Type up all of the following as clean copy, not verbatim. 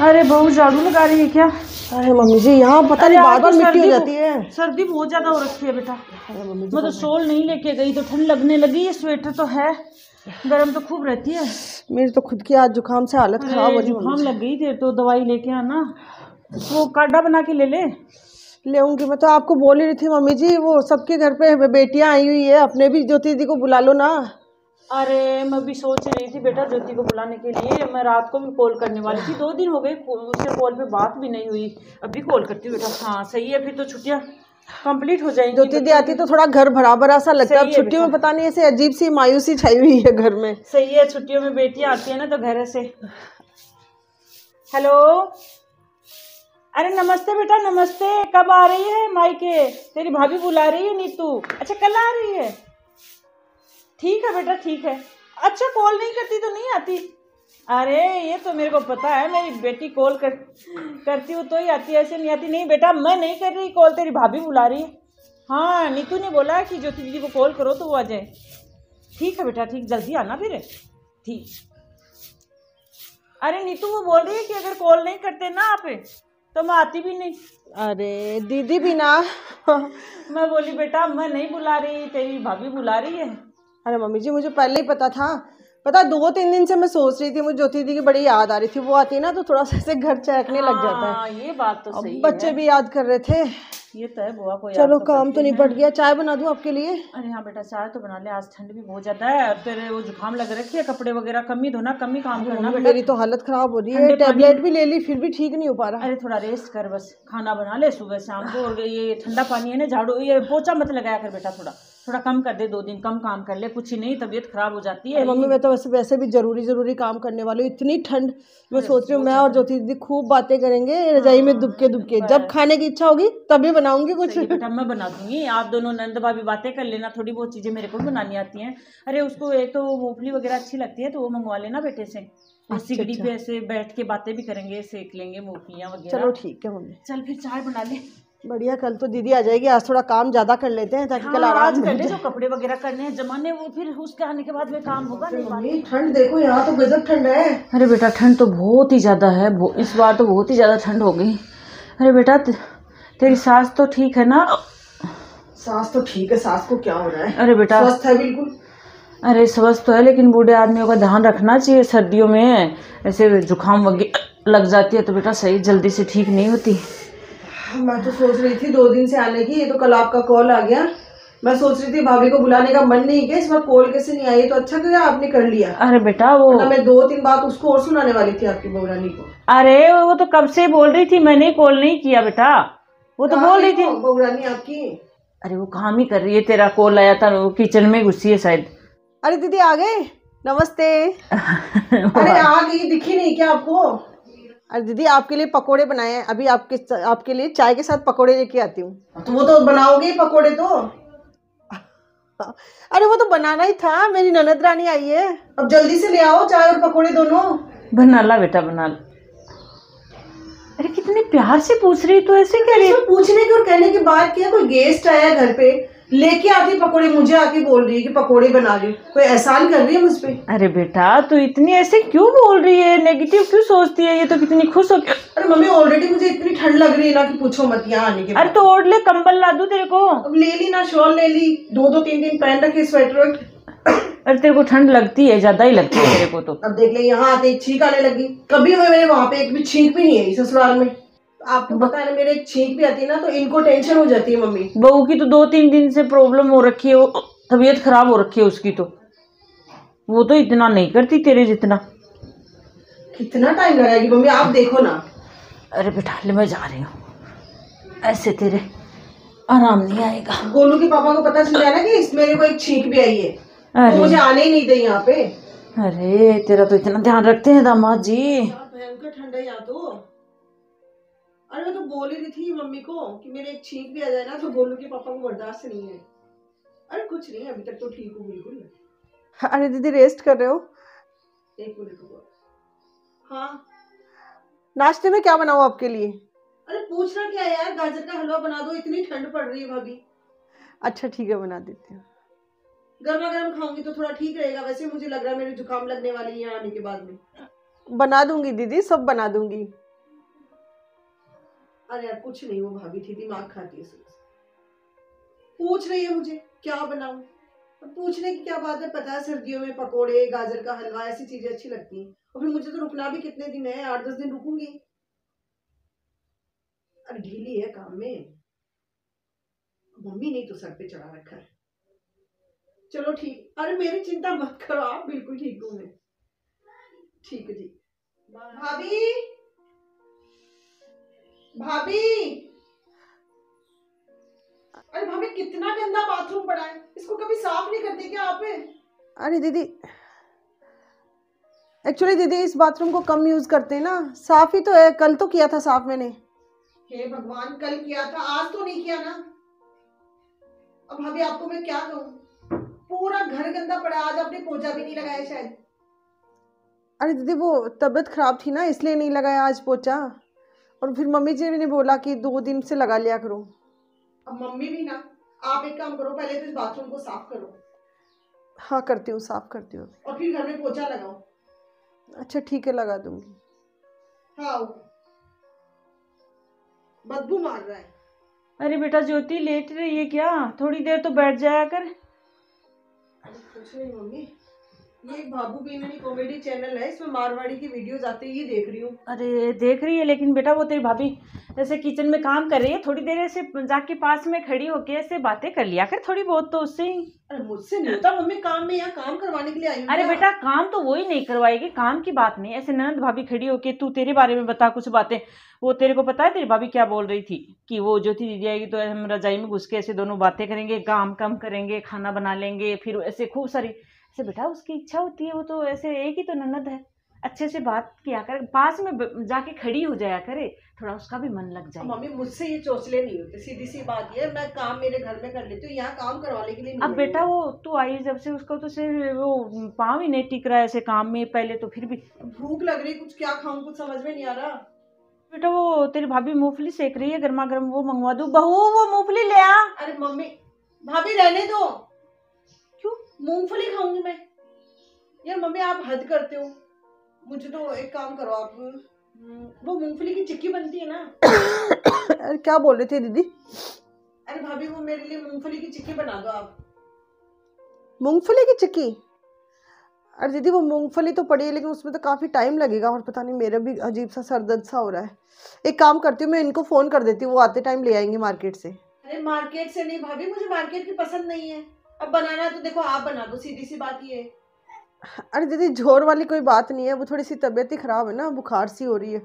अरे बहू झाड़ू लगा रही है क्या? अरे मम्मी जी यहाँ पता नहीं बार बार मिट्टी हो जाती है। सर्दी बहुत ज्यादा हो रखी है बेटा। मैं तो शॉल नहीं लेके गई तो ठंड लगने लगी। ये स्वेटर तो है, गर्म तो खूब रहती है। मेरी तो खुद की आज जुकाम से हालत खराब हो रही है। जुकाम लग गई थी तो दवाई लेके आना, वो काढ़ा बना के ले आऊंगी। मैं तो आपको बोल ही रही थी मम्मी जी, वो सबके घर पे बेटियां आई हुई है, अपने भी ज्योति दीदी को बुला लो ना। अरे मैं भी सोच रही थी बेटा ज्योति को बुलाने के लिए। मैं रात को भी कॉल करने वाली थी, 2 दिन हो गए उससे कॉल पे बात भी नहीं हुई। अभी कॉल करती हूँ बेटा। हाँ सही है, फिर तो छुट्टियाँ कंप्लीट हो जाएंगी। ज्योति दीदी आती तो थोड़ा घर भरा भरा सा लगता है। छुट्टियों में पता नहीं ऐसे अजीब सी मायूसी छाई हुई है घर में। सही है, छुट्टियों में बेटियां आती है ना तो घर से। हेलो, अरे नमस्ते बेटा नमस्ते। कब आ रही है मायके? तेरी भाभी बुला रही है नीतू। अच्छा कल आ रही है? ठीक है बेटा ठीक है। अच्छा कॉल नहीं करती तो नहीं आती? अरे ये तो मेरे को पता है, मेरी बेटी कॉल करती हूँ तो ही आती है, ऐसे नहीं आती। नहीं बेटा मैं नहीं कर रही कॉल, तेरी भाभी बुला रही है। हाँ नीतू ने बोला है कि ज्योति दीदी को कॉल करो तो वो आ जाए। ठीक है बेटा ठीक, जल्दी आना फिर। ठीक। अरे नीतू वो बोल रही है कि अगर कॉल नहीं करते ना आप तो मैं आती भी नहीं। अरे दीदी भी ना मैं बोली बेटा मैं नहीं बुला रही, तेरी भाभी बुला रही है। अरे मम्मी जी मुझे पहले ही पता था। पता 2-3 दिन से मैं सोच रही थी, मुझे ज्योति दीदी की बड़ी याद आ रही थी। वो आती ना तो थोड़ा सा ऐसे घर चहकने लग जाता है। ये बात तो सही है। बच्चे भी याद कर रहे थे। ये तो है बुआ को। चलो काम तो निपट गया। चाय बना दूं आपके लिए? अरे हाँ बेटा चाय तो बना ले, आज ठंड भी बहुत ज्यादा है और तेरे वो जुकाम लग रखी है। कपड़े वगैरह कम ही धोना, कम ही काम करना बेटा। मेरी तो हालत खराब हो रही है, टैबलेट भी ले ली फिर भी ठीक नहीं हो पा रहा। अरे थोड़ा रेस्ट कर, बस खाना बना ले सुबह शाम को। और ये ठंडा पानी है ना, झाड़ू ये पोछा मत लगाया कर बेटा। थोड़ा कम कर दे, 2 दिन कम काम कर ले। कुछ ही नहीं तबीयत खराब हो जाती है। मम्मी मैं तो वैसे भी जरूरी काम करने वाली हूँ। इतनी ठंड, मैं सोच रही हूँ मैं और ज्योति दीदी खूब बातें करेंगे रजाई में दुबके। जब खाने की इच्छा होगी तभी बनाऊंगी कुछ। बेटा मैं बना दूंगी, आप दोनों नंद भाभी बातें कर लेना। थोड़ी बहुत चीजें मेरे को भी बनानी आती हैं। अरे उसको एक तो मूंगफली वगैरह अच्छी लगती है तो वो मंगवा लेना बेटे से। सिगड़ी पे ऐसे बैठ के बातें भी करेंगे, सेक लेंगे मूंगफलियां वगैरह। चलो ठीक है मम्मी। चल फिर चाय बना ले। बढ़िया, कल तो दीदी आ जाएगी। आज थोड़ा काम ज्यादा कर लेते हैं ताकि कल आराम कर ले। जो कपड़े वगैरह करने हैं जमाने, वो फिर उसके आने के बाद में काम होगा नहीं। ठंड देखो यहाँ तो गजब ठंड है। अरे बेटा ठंड तो बहुत ही ज्यादा है, इस बार तो बहुत ही ज्यादा ठंड हो गई। अरे बेटा तेरी सास तो ठीक है ना? सास तो ठीक है, सास को क्या हो रहा है? अरे बेटा स्वस्थ है बिल्कुल। अरे स्वस्थ तो है, लेकिन बूढ़े आदमियों का ध्यान रखना चाहिए। सर्दियों में ऐसे जुकाम वगैरह लग जाती है तो बेटा सही जल्दी से ठीक नहीं होती। मैं तो सोच रही थी 2 दिन से आने की, ये तो कल आपका कॉल आ गया। मैं सोच रही थी भाभी को बुलाने का मन नहीं किया, इस बार कॉल कैसे नहीं आई, तो अच्छा किया आपने कर लिया। अरे बेटा वो मैं 2-3 बात उसको और सुनाने वाली थी आपकी बहू को। अरे वो तो कब से बोल रही थी, मैंने कॉल नहीं किया बेटा। वो तो बोल रही थी बहू रानी आपकी। अरे वो काम ही कर रही है, तेरा कॉल आया था, वो किचन में घुसी है शायद। अरे दीदी आ गए, नमस्ते। अरे आ गई, दिखी नहीं क्या आपको? अरे दीदी आपके लिए पकोड़े बनाए हैं, अभी आपके लिए चाय के साथ पकोड़े लेके आती हूँ। तो वो तो बनाओगे ही पकोड़े तो। अरे वो तो बनाना ही था, मेरी ननद रानी आई है। अब जल्दी से ले आओ चाय और पकोड़े दोनों। बना ला बेटा बना ला। अरे कितने प्यार से पूछ रही तो ऐसे कह रही है। पूछने की और कहने की बात क्या, कोई गेस्ट आया घर पे, लेके आती पकोड़े, मुझे आके बोल रही है कि पकोड़े बना ली। कोई एहसान कर रही है मुझ पे? अरे बेटा तू इतनी ऐसे क्यों बोल रही है, नेगेटिव क्यों सोचती है? ये तो कितनी खुश हो। अरे मम्मी ऑलरेडी मुझे इतनी ठंड लग रही है ना कि पूछो मत यहाँ आने के बाद। अरे तो ओढ़ ले, कंबल ला दूं तेरे को। अब ले ली ना, शॉल ले ली, 2-3 दिन पहन रखी स्वेटर। अरे तेरे को ठंड लगती है, ज्यादा ही लगती है तेरे को तो। अब देख ले यहाँ आते छींक आने लगी। कभी मेरे वहां पे एक भी छींक भी नहीं है ससुराल में। आपको पता है ना, मेरे एक छींक भी आती है ना तो इनको टेंशन हो जाती है। मम्मी बहू की तो 2-3 दिन से प्रॉब्लम हो रखी है, तबीयत खराब हो रखी है उसकी तो। वो तो इतना नहीं करती तेरे जितना। कितना टाइम लगाएगी मम्मी, आप देखो ना। अरे बेटा ले मैं जा रही हूँ, ऐसे तेरे आराम नहीं आएगा। गोलू के पापा को पता चल जाए ना कि मेरे को एक छींक भी आई है, तो मुझे आने ही नहीं दे यहाँ पे। अरे तेरा तो इतना ध्यान रखते हैं दामाद जी। भयंकर ठंड है यहाँ तो। अरे मैं तो बोल ही रही थी मम्मी को कि मेरे एक छींक भी आ जाए ना तो गोलू के पापा को बर्दाश्त नहीं है। अरे कुछ नहीं, अभी तक तो ठीक हूँ बिल्कुल। अरे दीदी रेस्ट कर रहे हो? 1 मिनट रुको। हाँ नाश्ते में क्या बनाऊँ आपके लिए? अरे पूछना क्या है यार, गाजर का हलवा बना दो, इतनी ठंड पड़ रही है भाभी। अच्छा ठीक है बना देती हूँ। गर्मा गर्म खाऊंगी तो थोड़ा ठीक रहेगा। वैसे मुझे लग रहा है मेरी जुकाम लगने वाली है यहाँ आने के बाद में। बना दूंगी दीदी, सब बना दूंगी। अरे यार कुछ नहीं, वो भाभी थी, दिमाग खाती है सुबह से। पूछ रही है मुझे क्या बनाऊं। अब पूछने की क्या बात है, पता है सर्दियों में पकोड़े, गाजर का हलवा, ऐसी चीजें अच्छी लगती हैं। और फिर मुझे तो रुकना भी कितने दिन है, 8-10 दिन रुकूंगी। अरे ढीली है काम में, मम्मी ने तो सर पे चढ़ा रखा है। चलो ठीक, अरे मेरी चिंता मत करो आप, बिल्कुल ठीक हूँ मैं। ठीक है जी। भाभी, भाभी, अरे भाभी कितना गंदा बाथरूम पड़ा है, इसको कभी साफ नहीं करते क्या आप? अरे दीदी, एक्चुअली दीदी इस बाथरूम को कम यूज करते हैं ना, साफ ही तो है, कल तो किया था साफ मैंने। हे भगवान, कल किया था, आज तो नहीं किया ना। अब भाभी आपको मैं क्या कहूँ, पूरा घर गंदा पड़ा है, आज आपने पोछा भी नहीं लगाया शायद। अरे दीदी वो तबीयत खराब थी ना, इसलिए नहीं लगाया आज पोछा। और फिर मम्मी जी ने बोला कि 2 दिन से लगा लिया करो। अब मम्मी भी ना, आप एक काम करो, पहले तो इस बाथरूम को साफ करो। हाँ करती हूँ, साफ करती हूँ। और फिर घर में पोछा लगाओ। अच्छा ठीक है, लगा दूंगी। हाँ, बदबू मार रहा है। अरे बेटा ज्योति लेट रही है क्या? थोड़ी देर तो बैठ जाया कर। कुछ नहीं मम्मी, ये एक भाभू बीननी कॉमेडी चैनल है, इसमें मारवाड़ी की वीडियोस आती है, ये देख रही हूँ। अरे देख रही है, लेकिन बेटा वो तेरी भाभी ऐसे किचन में काम कर रही है, थोड़ी देर ऐसे जाके पास में खड़ी होके ऐसे बातें कर लिया कर थोड़ी बहुत तो उससे ही। अरे मुझसे नहीं होता मम्मी, काम में यहाँ काम करवाने के लिए आई हूँ। अरे बेटा काम तो वो ही नहीं करवाएगी, काम की बात नहीं, ऐसे ननद भाभी खड़ी होके तू तेरे बारे में बता कुछ बातें। वो तेरे को पता है तेरी भाभी क्या बोल रही थी कि वो ज्योति दीदी आएगी तो हम रजाई में घुस के ऐसे दोनों बातें करेंगे, काम कम करेंगे, खाना बना लेंगे, फिर ऐसे खूब सारी ऐसे। बेटा उसकी इच्छा होती है, वो तो ऐसे एक ही तो ननद है, अच्छे से बात किया कर, पास में जाके खड़ी हो जाया करे, थोड़ा उसका भी मन लग जाए। मम्मी मुझसे ये चोचले नहीं होते, सीधी सी बात ये, मैं काम मेरे घर में कर लेती हूँ, यहाँ काम करवाने के लिए नहीं। अब बेटा वो तू आई जब से उसको तो से वो पाँव ही नहीं टिक रहा है ऐसे काम में, पहले तो फिर भी। भूख लग रही, कुछ क्या खाऊं, कुछ समझ में नहीं आ रहा। बेटा वो तेरी भाभी मूंगफली सेक रही है गर्मा गर्म, वो मंगवा दूं? बहू वो मूंगफली ले आ। अरे मम्मी, भाभी रहने दो। क्यों? मूंगफली खाऊंगी मैं? यार मम्मी आप हद करते हो, मुझे तो एक काम करो आप, वो मूंगफली की चिक्की बनती है ना। अरे क्या बोल रहे थे दीदी? अरे भाभी वो मेरे लिए मूंगफली की चिक्की बना दो आप। मूंगफली की चिक्की? अरे दीदी वो मूंगफली तो पड़ी है, लेकिन उसमें तो काफ़ी टाइम लगेगा, और पता नहीं मेरा भी अजीब सा सर दर्द सा हो रहा है। एक काम करती हूँ, मैं इनको फ़ोन कर देती हूँ, वो आते टाइम ले आएंगे मार्केट से। अरे मार्केट से नहीं भाभी, मुझे मार्केट की पसंद नहीं है। अब बनाना है तो देखो आप बना दो, सीधी सी बात ये है। अरे दीदी जोर वाली कोई बात नहीं है, वो थोड़ी सी तबीयत ही खराब है ना, बुखार सी हो रही है।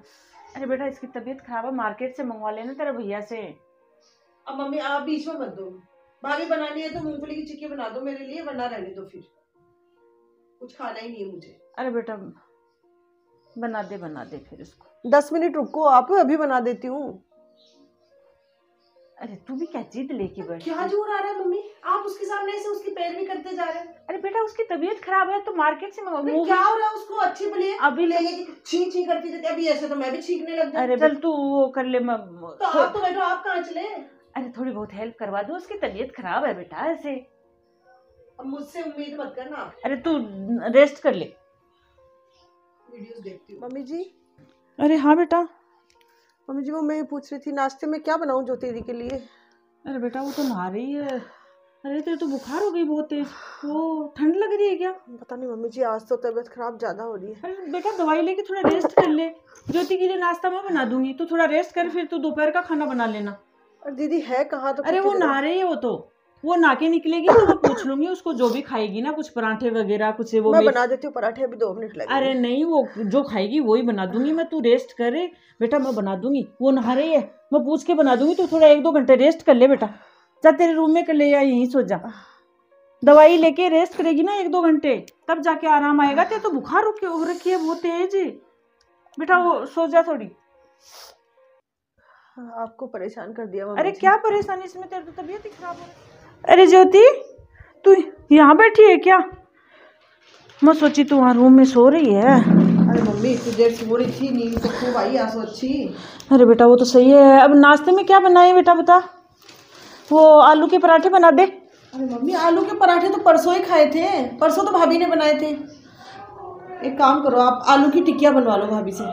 अरे बेटा इसकी तबीयत खराब है, मार्केट से मंगवा लेना तेरे भैया से। अब मम्मी आप बीच में मत दो, भाभी बनानी है तो मूंगफली की चिक्की बना दो मेरे लिए, वरना रहने दो, फिर कुछ खाना ही नहीं है मुझे। अरे बेटा बना दे फिर इसको। 10 मिनट रुको आप, अभी बना देती हूँ। अरे तू भी क्या जिद लेके बैठ? क्या जोर आ रहा है मम्मी, आप उसके सामने ऐसे उसकी पैरवी करते जा रहे हैं। अरे बेटा उसकी तबीयत खराब है तो मार्केट से मंगवा। क्या हो रहा है उसको, अच्छी भली है, अभी छींक छींक करती रहती है, अभी ऐसे तो मैं भी छींकने लग जाऊं। अरे चल तू वो कर ले, तो आप तो बैठो, आप कहाँ चले? अरे थोड़ी बहुत हेल्प करवा दो, उसकी तबीयत खराब है बेटा ऐसे। अब मुझसे उम्मीद मत करना आप। अरे तू रेस्ट कर ले, वीडियोस देखती हूँ। मम्मी जी। अरे हाँ बेटा। मम्मी जी वो मैं पूछ रही थी, नाश्ते में क्या बनाऊँ ज्योति दीदी के लिए? अरे बेटा वो तो नहा रही है। अरे तेरे तो बुखार हो गई बहुत तेज, वो ठंड लग रही है क्या? पता नहीं मम्मी जी, आज तो तबीयत खराब ज़्यादा हो रही है। अरे बेटा दवाई लेके थोड़ा रेस्ट कर ले, ज्योति के लिए नाश्ता मैं बना दूंगी, तू थोड़ा रेस्ट कर, फिर तू दोपहर का खाना बना लेना। और दीदी है कहाँ? तो अरे वो नहा रही है, वो नहा के निकलेगी तो मैं पूछ लूंगी उसको, जो भी खाएगी ना, कुछ पराठे वगैरह कुछ वो मैं बना देती हूँ पराठे, अभी 2 मिनट लगेंगे। अरे नहीं वो जो खाएगी वही बना दूंगी मैं, तू रेस्ट करे बेटा, मैं बना दूंगी। वो नहा रही है, मैं पूछ के बना दूंगी, तू थोड़ा 1-2 घंटे रेस्ट कर ले बेटा, जा तेरे रूम में कर ले या यहीं सो जा। दवाई लेके रेस्ट करेगी ना 1-2 घंटे, तब जाके आराम आएगा। तेरे तो बुखार हो रखी है बहुत तेज बेटा, वो सो जा थोड़ी। आपको परेशान कर दिया मम्मी अरे जी। क्या परेशानी इसमें, तेरी तो तबीयत ही खराब है। अरे ज्योति तू यहाँ बैठी है क्या? मैं सोची तू वहाँ रूम में सो रही है। अरे मम्मी इतनी देर सो रही थी, नींद तो खूब आई आज अच्छी। अरे बेटा वो तो सही है। अब नाश्ते में क्या बनाए बेटा बता? वो आलू के पराठे बना दे। अरे मम्मी आलू के पराठे तो परसों ही खाए थे, परसों तो भाभी ने बनाए थे। एक काम करो आप आलू की टिक्कियाँ बनवा लो भाभी से।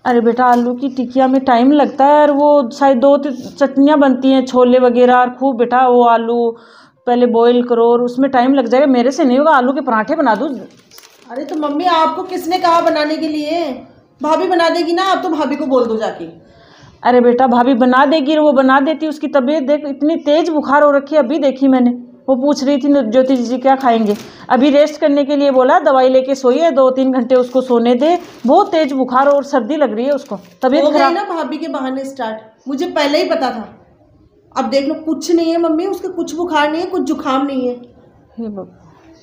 अरे बेटा आलू की टिकिया में टाइम लगता है, और वो शायद 2 चटनियाँ बनती हैं, छोले वगैरह, और खूब बेटा वो आलू पहले बॉईल करो और उसमें टाइम लग जाएगा। मेरे से नहीं होगा, आलू के पराठे बना दूँ। अरे तो मम्मी आपको किसने कहा बनाने के लिए? भाभी बना देगी ना, आप तो भाभी को बोल दो जाके। अरे बेटा भाभी बना देगी, वो बना देती, उसकी तबीयत देख, इतनी तेज बुखार हो रखी है। अभी देखी मैंने, वो पूछ रही थी ज्योति जी क्या खाएंगे। अभी रेस्ट करने के लिए बोला, दवाई लेके सोई है, 2-3 घंटे उसको सोने दे। बहुत तेज बुखार और सर्दी लग रही है उसको, तबीयत हो गई खराब। ना भाभी के बहाने स्टार्ट, मुझे पहले ही पता था। अब देख लो, कुछ नहीं है मम्मी, उसके कुछ बुखार नहीं है, कुछ जुकाम नहीं है।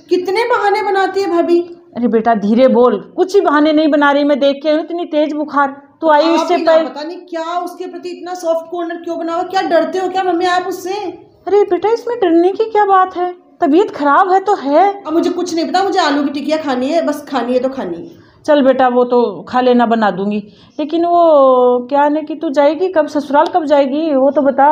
कितने बहाने बनाती है भाभी। अरे बेटा धीरे बोल, कुछ ही बहाने नहीं बना रही, मैं देख के आई हूँ इतनी तेज बुखार। तो आई इससे पहले पता नहीं क्या उसके प्रति इतना सॉफ्ट कॉर्नर क्यों बना हुआ, क्या डरते हो क्या मम्मी आप उससे? अरे बेटा इसमें डरने की क्या बात है, तबीयत खराब है तो है। अब मुझे कुछ नहीं पता, मुझे आलू की टिकिया खानी है, बस खानी है तो खानी है। चल बेटा वो तो खा लेना, बना दूंगी। लेकिन वो क्या है कि तू जाएगी कब, ससुराल कब जाएगी वो तो बता।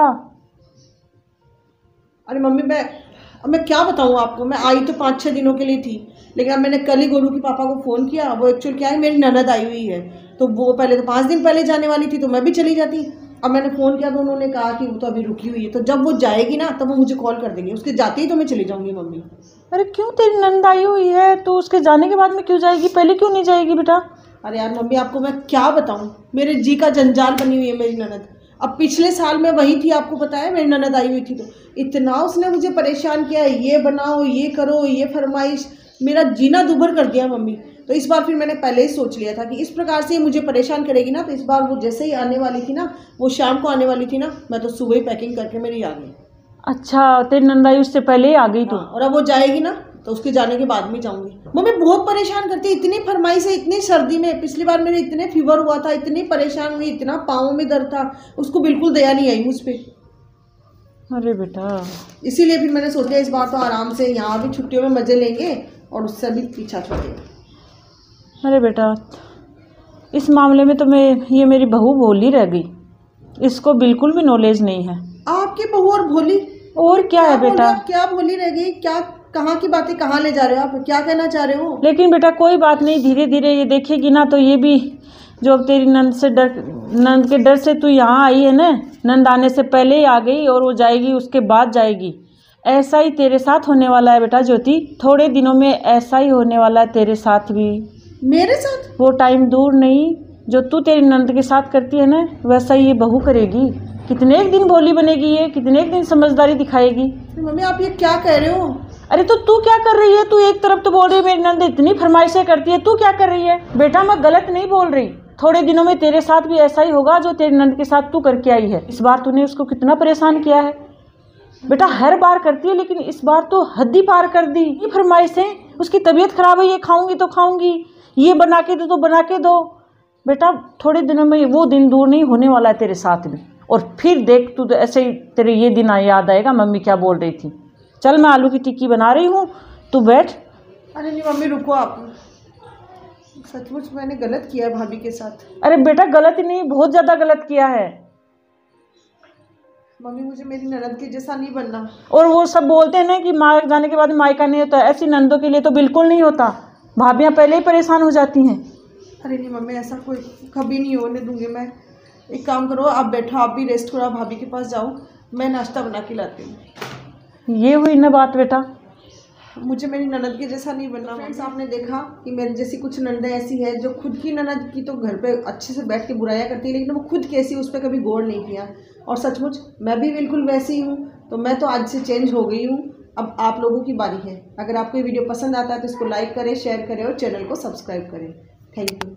अरे मम्मी मैं क्या बताऊँ आपको, मैं आई तो 5-6 दिनों के लिए थी, लेकिन अब मैंने कल ही गोलू के पापा को फ़ोन किया। वो एक्चुअल क्या है, मेरी ननद आई हुई है, तो वो पहले तो 5 दिन पहले जाने वाली थी, तो मैं भी चली जाती। अब मैंने फ़ोन किया तो उन्होंने कहा कि वो तो अभी रुकी हुई है, तो जब वो जाएगी ना तब वो मुझे कॉल कर देंगे, उसके जाते ही तो मैं चली जाऊँगी मम्मी। अरे क्यों, तेरी नंद आई हुई है तो उसके जाने के बाद में क्यों जाएगी, पहले क्यों नहीं जाएगी बेटा? अरे यार मम्मी आपको मैं क्या बताऊँ, मेरे जी का जंजाल बनी हुई है मेरी ननद। अब पिछले साल मैं वही थी, आपको पता है, मेरी ननद आई हुई थी, तो इतना उसने मुझे परेशान किया, ये बनाओ, ये करो, ये फरमाइश, मेरा जीना दुभर कर दिया मम्मी। तो इस बार फिर मैंने पहले ही सोच लिया था कि इस प्रकार से ये मुझे परेशान करेगी ना, तो इस बार वो जैसे ही आने वाली थी ना, वो शाम को आने वाली थी ना, मैं तो सुबह ही पैकिंग करके मेरी आ गई। अच्छा तेरी नंद आई उससे पहले ही आ गई तो? और अब वो जाएगी ना तो उसके जाने के बाद में जाऊंगी। मम्मी बहुत परेशान करती है, इतनी फरमाइश है, इतनी सर्दी में। पिछली बार मेरे इतने फीवर हुआ था, इतनी परेशान हुई, इतना पाँव में दर्द था, उसको बिल्कुल दया नहीं आई मुझ पर। अरे बेटा इसीलिए फिर मैंने सोचा इस बार तो आराम से यहाँ भी छुट्टियों में मज़े लेंगे और उससे भी पीछा छोड़ेंगे। अरे बेटा इस मामले में तो ये मेरी बहू भोली रह गई, इसको बिल्कुल भी नॉलेज नहीं है। आपकी बहू और भोली? और क्या है बेटा? क्या भोली रह गई? क्या, कहाँ की बातें कहाँ ले जा रहे हो आप, क्या कहना चाह रहे हो? लेकिन बेटा कोई बात नहीं, धीरे धीरे ये देखेगी ना तो ये भी, जो अब तेरी नंद के डर से तू यहाँ आई है ना, नंद आने से पहले ही आ गई और वो जाएगी उसके बाद जाएगी। ऐसा ही तेरे साथ होने वाला है बेटा ज्योति, थोड़े दिनों में ऐसा ही होने वाला है तेरे साथ भी। मेरे साथ? वो टाइम दूर नहीं, जो तू तेरी नंद के साथ करती है ना, वैसा ही ये बहू करेगी। कितने एक दिन भोली बनेगी ये, कितने एक दिन समझदारी दिखाएगी। मम्मी आप ये क्या कह रहे हो? अरे तो तू क्या कर रही है? तू एक तरफ तो बोल रही है मेरी नंद इतनी फरमाइशें करती है, तू क्या कर रही है? बेटा मैं गलत नहीं बोल रही, थोड़े दिनों में तेरे साथ भी ऐसा ही होगा जो तेरी नंद के साथ तू करके आई है। इस बार तूने उसको कितना परेशान किया है बेटा, हर बार करती है, लेकिन इस बार तो हद ही पार कर दी। ये फरमाइशें, उसकी तबीयत खराब है, ये खाऊंगी तो खाऊंगी, ये बना के दो तो बना के दो। बेटा थोड़े दिनों में वो दिन दूर नहीं होने वाला है तेरे साथ भी, और फिर देख तू तो ऐसे ही तेरे ये दिन याद आएगा मम्मी क्या बोल रही थी। चल मैं आलू की टिक्की बना रही हूँ, तू बैठ। अरे नहीं मम्मी रुको आप, सचमुच मैंने गलत किया है भाभी के साथ। अरे बेटा गलत नहीं, बहुत ज़्यादा गलत किया है। मम्मी मुझे मेरी ननद के जैसा नहीं बनना। और वो सब बोलते हैं ना कि माँ जाने के बाद मायका नहीं होता, ऐसी नंदों के लिए तो बिल्कुल नहीं होता, भाभियाँ पहले ही परेशान हो जाती हैं। अरे नहीं मम्मी ऐसा कोई कभी नहीं होने दूंगी मैं। एक काम करो, आप बैठो, आप भी रेस्ट करो, भाभी के पास जाओ, मैं नाश्ता बना के लाती हूँ। ये हुई ना बात बेटा, मुझे मेरी ननद के जैसा नहीं बनना। फ्रेंड्स आपने देखा कि मेरी जैसी कुछ ननदें ऐसी है जो खुद की ननद की तो घर पे अच्छे से बैठ के बुराइयां करती है, लेकिन वो खुद कैसी उस पर कभी गौर नहीं किया। और सचमुच मैं भी बिल्कुल वैसी हूँ, तो मैं तो आज से चेंज हो गई हूँ। अब आप लोगों की बारी है। अगर आपको ये वीडियो पसंद आता है तो इसको लाइक करें, शेयर करें और चैनल को सब्सक्राइब करें। Thank you.